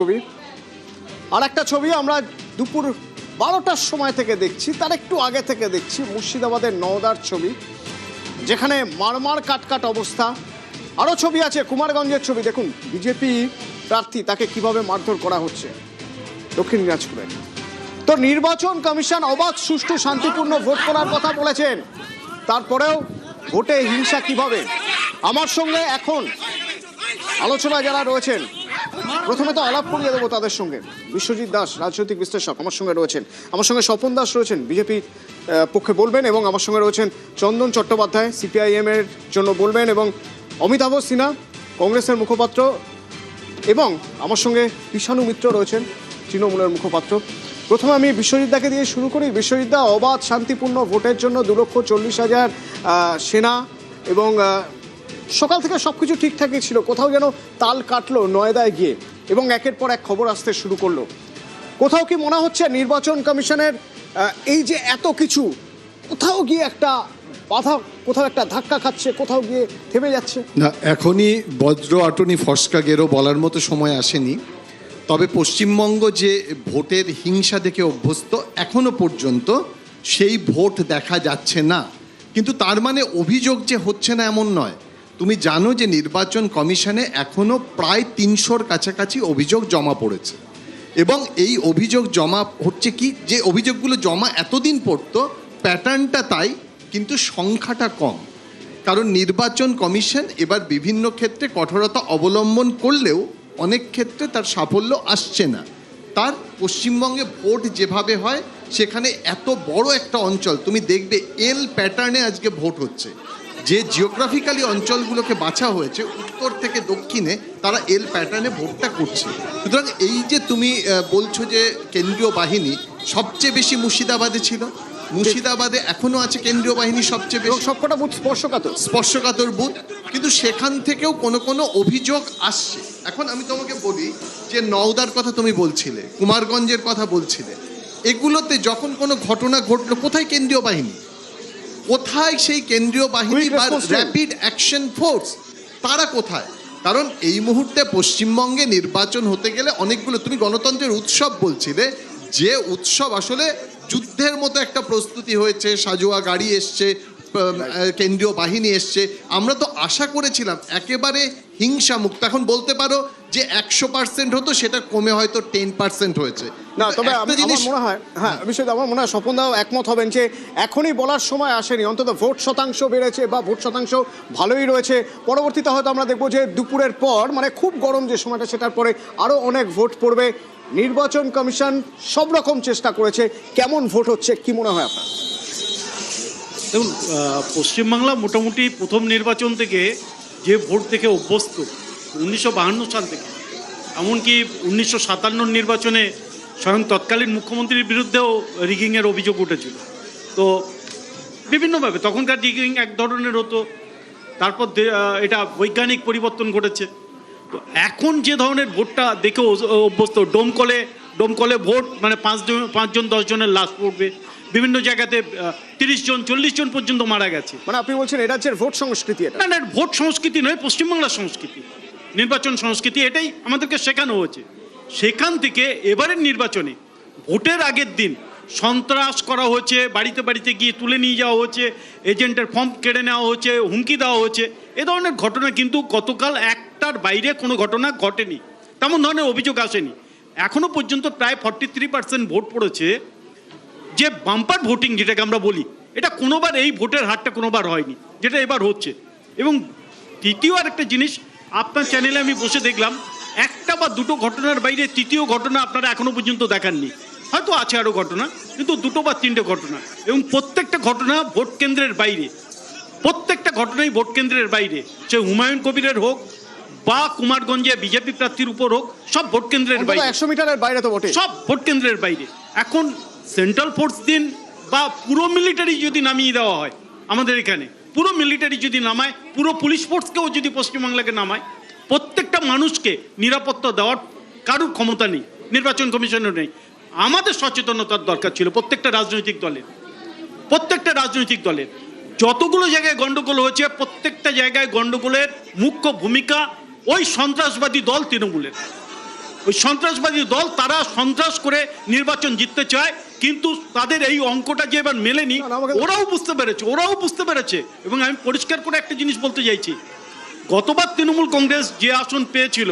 ছবি। আর একটা ছবি আমরা দুপুর 12টার সময় থেকে দেখছি, তার একটু আগে থেকে দেখছি মুর্শিদাবাদের নওদার ছবি, যেখানে মারমার কাটকাট অবস্থা। আরও ছবি আছে কুমারগঞ্জের ছবি, দেখুন বিজেপি প্রার্থী তাকে কিভাবে মারধর করা হচ্ছে দক্ষিণ দিনাজপুরে। তো নির্বাচন কমিশন অবাধ, সুষ্ঠু, শান্তিপূর্ণ ভোট করার কথা বলেছেন, তারপরেও ভোটে হিংসা কিভাবে। আমার সঙ্গে এখন আলোচনা যারা রয়েছেন, প্রথমে তো আলাপ করিয়ে দেবো তাদের সঙ্গে। বিশ্বজিৎ দাস, রাজনৈতিক বিশ্লেষক, আমার সঙ্গে রয়েছেন। আমার সঙ্গে স্বপন দাস রয়েছেন, বিজেপি পক্ষে বলবেন, এবং আমার সঙ্গে রয়েছেন চন্দন চট্টোপাধ্যায়, সিপিআইএম এর জন্য বলবেন, এবং অমিতাভ সিনহা, কংগ্রেসের মুখপাত্র, এবং আমার সঙ্গে কৃষাণু মিত্র রয়েছেন, তৃণমূলের মুখপাত্র। প্রথমে আমি বিশ্বজিৎ দাকে দিয়ে শুরু করি। বিশ্বজিৎ দা, অবাধ শান্তিপূর্ণ ভোটের জন্য 2,40,000 সেনা, এবং সকাল থেকে সবকিছু ঠিকঠাকই ছিল, কোথাও যেন তাল কাটলো নয়দায় গিয়ে, এবং একের পর এক খবর আসতে শুরু করলো। কোথাও কি মনে হচ্ছে নির্বাচন কমিশনের এই যে এত কিছু, কোথাও গিয়ে একটা বাধা, কোথাও একটা ধাক্কা খাচ্ছে, কোথাও গিয়ে থেমে যাচ্ছে? না, এখনই বজ্র আটনি ফসকা গেরো বলার মতো সময় আসেনি। তবে পশ্চিমবঙ্গ যে ভোটের হিংসা দেখে অভ্যস্ত, এখনো পর্যন্ত সেই ভোট দেখা যাচ্ছে না। কিন্তু তার মানে অভিযোগ যে হচ্ছে না এমন নয়। তুমি জানো যে নির্বাচন কমিশনে এখনো প্রায় 300-র কাছাকাছি অভিযোগ জমা পড়েছে, এবং এই অভিযোগ জমা হচ্ছে কি, যে অভিযোগগুলো জমা এতদিন পড়তো প্যাটার্নটা তাই, কিন্তু সংখ্যাটা কম। কারণ নির্বাচন কমিশন এবার বিভিন্ন ক্ষেত্রে কঠোরতা অবলম্বন করলেও অনেক ক্ষেত্রে তার সাফল্য আসছে না। তার পশ্চিমবঙ্গে ভোট যেভাবে হয়, সেখানে এত বড় একটা অঞ্চল, তুমি দেখবে এল প্যাটার্নে আজকে ভোট হচ্ছে। যে জিওগ্রাফিক্যালি অঞ্চলগুলোকে বাছা হয়েছে উত্তর থেকে দক্ষিণে, তারা এল প্যাটার্নে ভোটটা করছে। সুতরাং এই যে তুমি বলছো যে কেন্দ্রীয় বাহিনী সবচেয়ে বেশি মুর্শিদাবাদে ছিল, মুর্শিদাবাদে এখনো আছে কেন্দ্রীয় বাহিনী সবচেয়ে বেশি, সবকটা বুথ স্পর্শকাতর বুথ, কিন্তু সেখান থেকেও কোনো অভিযোগ আসছে। এখন আমি তোমাকে বলি যে নওদার কথা তুমি বলছিলে, কুমারগঞ্জের কথা বলছিলে, এগুলোতে যখন কোনো ঘটনা ঘটলো, কোথায় কেন্দ্রীয় বাহিনী? কোথায় সেই কেন্দ্রীয় বাহিনী বা র্যাপিড অ্যাকশন ফোর্স? তারা কোথায়? কারণ এই মুহূর্তে পশ্চিমবঙ্গে নির্বাচন হতে গেলে অনেকগুলো, তুমি গণতন্ত্রের উৎসব বলছিলে, যে উৎসব আসলে যুদ্ধের মতো একটা প্রস্তুতি হয়েছে, সাজোয়া গাড়ি এসছে, কেন্দ্রীয় বাহিনী এসছে। আমরা তো আশা করেছিলাম একেবারে হিংসা মুক্ত। এখন বলতে পারো যে 100% হতো, সেটা কমে হয়তো 10% হয়েছে। না, তবে আমার মনে হয়, হ্যাঁ বিষয়টা আমার মনে হয় স্বপনদাও একমত হবেন যে এখনই বলার সময় আসেনি। অন্তত ভোট শতাংশ বেড়েছে বা ভোট শতাংশ ভালোই রয়েছে। পরবর্তীতে হয়তো আমরা দেখবো যে দুপুরের পর, মানে খুব গরম যে সময়টা, সেটার পরে আরও অনেক ভোট পড়বে। নির্বাচন কমিশন সব রকম চেষ্টা করেছে। কেমন ভোট হচ্ছে কি মনে হয় আপনার? দেখুন, পশ্চিমবাংলা মোটামুটি প্রথম নির্বাচন থেকে যে ভোট দেখে অভ্যস্ত 1952 সাল থেকে, এমনকি 1957 নির্বাচনে স্বয়ং তৎকালীন মুখ্যমন্ত্রীর বিরুদ্ধেও রিগিংয়ের অভিযোগ উঠেছিল। তো বিভিন্নভাবে তখনকার রিগিং এক ধরনের হতো, তারপর এটা বৈজ্ঞানিক পরিবর্তন ঘটেছে। তো এখন যে ধরনের ভোটটা দেখে অভ্যস্ত, ডোমকলে ভোট, মানে 5 জন 10 জনের লাশ পড়বে, বিভিন্ন জায়গাতে 30 জন 40 জন পর্যন্ত মারা গেছে। মানে আপনি বলছেন এটা হচ্ছে ভোট সংস্কৃতি? না না, ভোট সংস্কৃতি নয়, পশ্চিমবাংলার সংস্কৃতি, নির্বাচন সংস্কৃতি, এটাই আমাদেরকে শেখানো হয়েছে। সেখান থেকে এবারের নির্বাচনে ভোটের আগের দিন সন্ত্রাস করা হয়েছে, বাড়িতে বাড়িতে গিয়ে তুলে নিয়ে যাওয়া হয়েছে, এজেন্টের ফর্ম কেড়ে নেওয়া হয়েছে, হুমকি দেওয়া হয়েছে, এ ধরনের ঘটনা কিন্তু গতকাল একটার বাইরে কোনো ঘটনা ঘটেনি, তেমন ধরনের অভিযোগ আসেনি। এখনো পর্যন্ত প্রায় 43% ভোট পড়েছে, যে বাম্পার ভোটিং যেটাকে আমরা বলি, এটা কোনোবার এই ভোটের হারটা কোনোবার হয়নি, যেটা এবার হচ্ছে। এবং তৃতীয় আরেকটা জিনিস, আপনার চ্যানেলে আমি বসে দেখলাম, একটা বা দুটো ঘটনার বাইরে তৃতীয় ঘটনা আপনারা এখনো পর্যন্ত দেখাননি। হয়তো আছে আরও ঘটনা, কিন্তু 2 বা 3টে ঘটনা, এবং প্রত্যেকটা ঘটনা ভোট কেন্দ্রের বাইরে, প্রত্যেকটা ঘটনাই ভোট কেন্দ্রের বাইরে। সে হুমায়ুন কবিরের হোক বা কুমারগঞ্জে বিজেপি প্রার্থীর উপর হোক, সব ভোট কেন্দ্রের বাইরে, 100 মিটারের বাইরে তো বটে, সব ভোট কেন্দ্রের বাইরে। এখন সেন্ট্রাল ফোর্স দিন বা পুরো মিলিটারি যদি নামিয়ে দেওয়া হয় আমাদের এখানে, পুরো মিলিটারি যদি নামায়, পুরো পুলিশ ফোর্সকেও যদি পশ্চিমবাংলাকে নামায়, প্রত্যেকটা মানুষকে নিরাপত্তা দেওয়ার কারোর ক্ষমতা নেই, নির্বাচন কমিশনের নেই। আমাদের সচেতনতার দরকার ছিল প্রত্যেকটা রাজনৈতিক দলের। যতগুলো জায়গায় গন্ডগোল হয়েছে, প্রত্যেকটা জায়গায় গন্ডগোলের মুখ্য ভূমিকা ওই সন্ত্রাসবাদী দল তৃণমূলের। ওই সন্ত্রাসবাদী দল, তারা সন্ত্রাস করে নির্বাচন জিততে চায়, কিন্তু তাদের এই অঙ্কটা যে এবার মেলেনি, ওরাও বুঝতে পেরেছে। এবং আমি পরিষ্কার করে একটা জিনিস বলতে চাইছি, গতবার তৃণমূল কংগ্রেস যে আসন পেয়েছিল,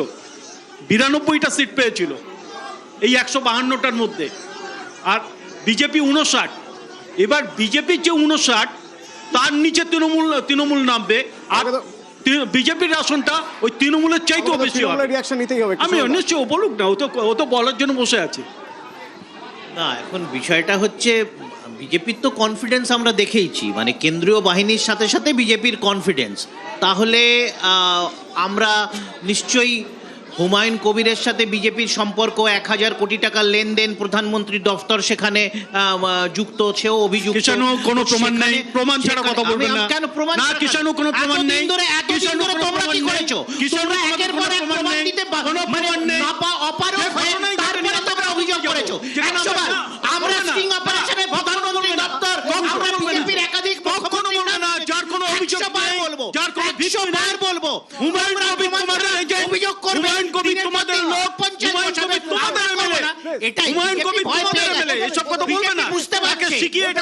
92টা সিট পেয়েছিল এই 152টার মধ্যে, আর বিজেপি 59। এবার বিজেপির যে 59, তার নিচে তৃণমূল নামবে, আর বিজেপির আসনটা ওই তৃণমূলের চাইতেও বেশি হবে। রিঅ্যাকশন নিতেই হবে। আমি নিশ্চয়ই বলুক না, ও তো বলার জন্য বসে আছে। না, এখন বিষয়টা হচ্ছে বিজেপির তো কনফিডেন্স আমরা দেখেইছি, মানে কেন্দ্রীয় বাহিনীর সাথে সাথে বিজেপির কনফিডেন্স। তাহলে আমরা নিশ্চয়ই হুমায়ুন কবিরের সাথে বিজেপির সম্পর্ক, 1000 কোটি টাকার লেনদেন, প্রধানমন্ত্রীর দফতর সেখানে যুক্ত, সেও অভিযুক্ত। কিষাণু কোনো প্রমাণ নেই, প্রমাণ ছাড়া কথা বলবেন না। কেন প্রমাণ? না, কিষাণু কোনো প্রমাণ নেই। এতদিন ধরে তোমরা কি করেছো? তোমরা একের পর এক প্রমাণ দিতে অপারগ হয়ে তারপরে তোমরা অভিযোগ করেছো। 100 বার আমরা স্টিং অপারেশনের প্রধানমন্ত্রীর দপ্তর, আমরা বিজেপির একাধিক মুখ্যমন্ত্রী না, যার কোনো অভিযোগ নেই, যার কোনো ভিত্তি নেই বলবো। হুমায়ুন কবির তোমাদের অভিযোগ করবে, হুমায়ুন কবির তোমাদের লোক, হুমায়ুন কবির তোমাদের এমএলএ, এটাই হুমায়ুন কবির তোমাদের এমএলএ, এসব কথা বলবে না। বুঝতে পারছে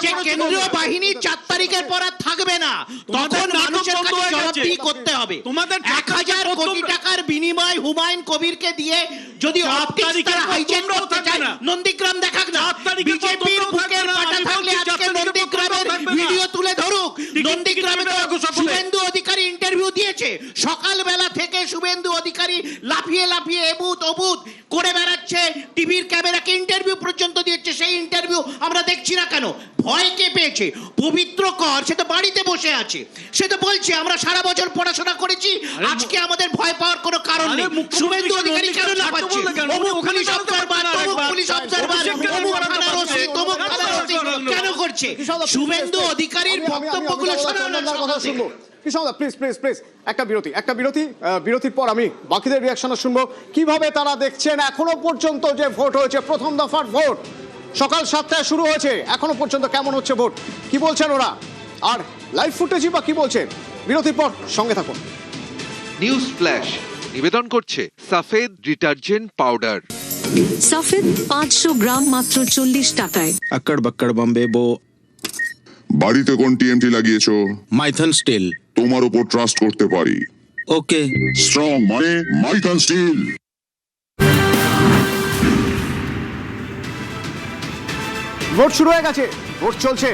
যে কেন্দ্রীয় বাহিনী 4 তারিখের পর আর থাকবে না, তখন মানুষের কাছে জবাবদিহি করতে হবে। তোমাদের 1000 কোটি টাকার বিনিময় হুমায়ুন কবিরকে দিয়ে যদি অপটিক্স তারা হাইজ্যাক করতে চায়, নন্দীগ্রাম দেখাক না। বিজেপির বুকের পাটা থাকলে আজকে নন্দীগ্রামের ভিডিও তুলে ধরুক। নন্দীগ্রামে তো শুভেন্দু অধিকারী ইন্টারভিউ দিয়েছে, সকালবেলা থেকে শুভেন্দু অধিকারী লাফিয়ে লাফিয়ে এবুত অবুত করে বেড়াচ্ছে, টিভির ক্যামেরাকে ইন্টারভিউ পর্যন্ত দিচ্ছে। সেই ইন্টারভিউ আমরা দেখছি না কেন? ভয় কে পেয়েছে? পবিত্র কর, সে তো বাড়িতে বসে আছে, সে তো বলছে আমরা সারা বছর পড়াশোনা করেছি, আজকে আমাদের ভয় পাওয়ার কোনো কারণ নেই। শুভেন্দু অধিকারী কেন লাফাচ্ছে? অমুক পুলিশ অবজারভার, তমুক পুলিশ অবজারভার, অমুক থানার ওসি, তমুক থানার ওসি কেন করছে? শুভেন্দু অধিকারীর বক্তব্যগুলো শোনানো। প্লিজ একটা বিরতি, বিরতির পর আমি বাকিদের রিয়াকশনও শুনবো, কিভাবে তারা দেখছেন এখনো পর্যন্ত যে ভোট হয়েছে, প্রথম দফার ভোট সকাল 7টায় শুরু হয়েছে, এখনো পর্যন্ত কেমন হচ্ছে ভোট, কি বলছেন ওরা, আর লাইভ ফুটেজই বা কি বলছেন। বিরতির পর সঙ্গে থাকুন। নিউজ ফ্ল্যাশ নিবেদন করছে সাফেদ ডিটারজেন্ট পাউডার। সাফেদ 500 গ্রাম মাত্র 40 টাকায়। अक्कड़ बक्कड़ बम्बे बो। বাড়িতে কোন টিএমটি লাগিয়েছো? माइथन स्टील। তোমার উপর ট্রাস্ট করতে পারি। ओके। স্ট্রং মানে মাইথন স্টিল। ভোট শুরু হয়ে গেছে, ভোট চলছে,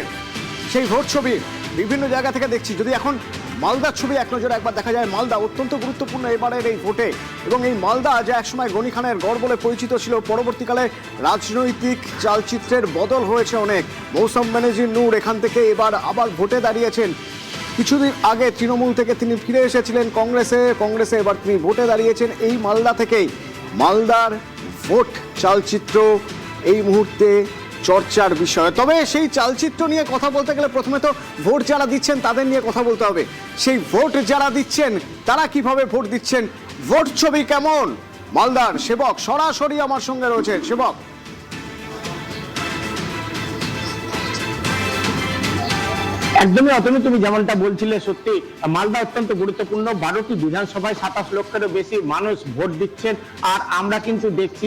সেই ভোট ছবি বিভিন্ন জায়গা থেকে দেখছি। যদি এখন মালদার ছবি এক নজরে একবার দেখা যায়, মালদা অত্যন্ত গুরুত্বপূর্ণ এবারের এই ভোটে, এবং এই মালদা যা একসময় গনি খানের গড় বলে পরিচিত ছিল, পরবর্তীকালে রাজনৈতিক চালচিত্রের বদল হয়েছে অনেক। মৌসম ব্যানার্জি নূর এখান থেকে এবার আবার ভোটে দাঁড়িয়েছেন। কিছুদিন আগে তৃণমূল থেকে তিনি ফিরে এসেছিলেন কংগ্রেসে এবার তিনি ভোটে দাঁড়িয়েছেন এই মালদা থেকেই। মালদার ভোট চালচিত্র এই মুহূর্তে চর্চার বিষয়। তবে সেই চালচিত্র নিয়ে কথা বলতে গেলে প্রথমে তো ভোট যারা দিচ্ছেন তাদের নিয়ে কথা বলতে হবে। সেই ভোট যারা দিচ্ছেন তারা কিভাবে ভোট দিচ্ছেন, ভোট ছবি কেমন? মালদার সেবক সরাসরি আমার সঙ্গে রয়েছেন। সেবক, একদমই অতনু, তুমি যেমনটা বলছিলে, সত্যি মালদা অত্যন্ত গুরুত্বপূর্ণ। 12টি বিধানসভায় 27 লক্ষেরও বেশি মানুষ ভোট দিচ্ছেন। আর আমরা কিন্তু দেখছি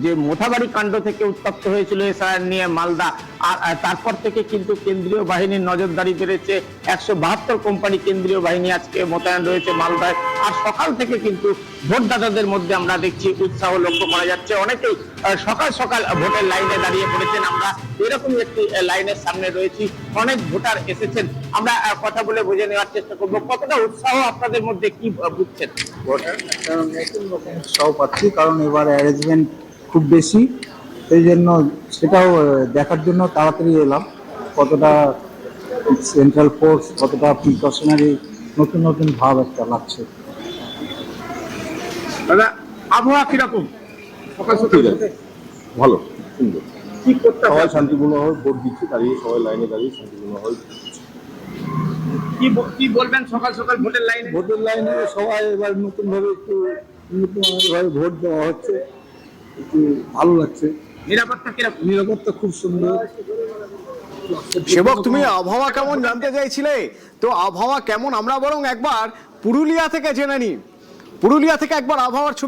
যে মোথাবাড়ি কাণ্ড থেকে উত্তপ্ত হয়েছিল এসআইআর নিয়ে মালদা, আর তারপর থেকে কিন্তু কেন্দ্রীয় বাহিনীর নজরদারি বেড়েছে। 172 কোম্পানি কেন্দ্রীয় বাহিনী আজকে মোতায়েন রয়েছে মালদায়। আর সকাল থেকে কিন্তু ভোটদাতাদের মধ্যে আমরা দেখছি উৎসাহ লক্ষ্য করা যাচ্ছে। অনেকেই সকাল সকাল ভোটের লাইনে দাঁড়িয়ে পড়েছেন। আমরা এরকমই একটি লাইনের সামনে রয়েছি, অনেক ভোটার এসেছেন। আমরা কথা বলে বুঝে নেওয়ার চেষ্টা করবো কতটা উৎসাহ আপনাদের মধ্যে, কি বুঝছেন? নতুন রকম উৎসাহ পাচ্ছি, কারণ এবার অ্যারেঞ্জমেন্ট খুব বেশি, সেই জন্য সেটাও দেখার জন্য তাড়াতাড়ি এলাম। কতটা সেন্ট্রাল ফোর্স, কতটা প্রিকশনারি, নতুন নতুন ভাব একটা লাগছে। দাদা, আবহাওয়া কিরকম? সকাল সকাল ভালো, সুন্দর, কি করতে হবে? সবাই শান্তিপূর্ণভাবে ভোট দিচ্ছে, দাঁড়িয়ে সবাই লাইনে দাঁড়িয়ে শান্তিপূর্ণভাবে। কি বলবেন সকাল সকাল ভোটের লাইনে? ভোটের লাইনে সবাই এবার নতুনভাবে একটু নতুনভাবে ভোট দেওয়া হচ্ছে, একটু ভালো লাগছে। নিরাপত্তা কিরকম? নিরাপত্তা খুব সুন্দর। সেবক, তুমি আবহাওয়া কেমন জানতে চাইছিলে, তো আবহাওয়া কেমন আমরা বরং একবার পুরুলিয়া থেকে জেনে নিই। পুরুলিয়া থেকে একবার আবহাওয়ার ছবি